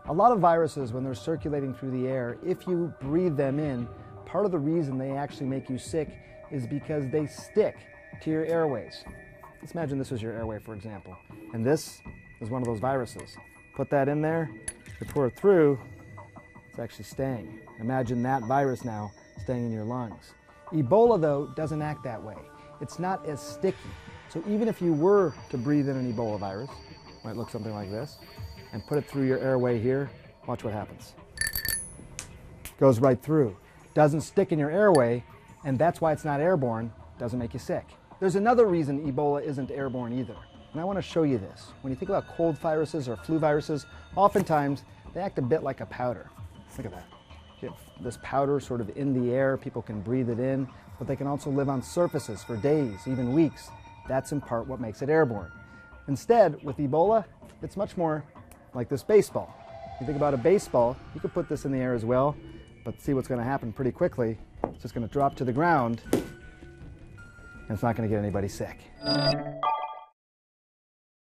A lot of viruses, when they're circulating through the air, if you breathe them in, part of the reason they actually make you sick is because they stick to your airways. Let's imagine this was your airway, for example, and this is one of those viruses. Put that in there, you pour it through, it's actually staying. Imagine that virus now staying in your lungs. Ebola, though, doesn't act that way. It's not as sticky. So even if you were to breathe in an Ebola virus, it might look something like this, and put it through your airway here, watch what happens. Goes right through. Doesn't stick in your airway, and that's why it's not airborne, doesn't make you sick. There's another reason Ebola isn't airborne either, and I want to show you this. When you think about cold viruses or flu viruses, oftentimes they act a bit like a powder. Look at that. You have this powder sort of in the air, people can breathe it in, but they can also live on surfaces for days, even weeks. That's in part what makes it airborne. Instead, with Ebola, it's much more like this baseball. You think about a baseball, you could put this in the air as well, but see what's going to happen pretty quickly. It's just going to drop to the ground, and it's not going to get anybody sick.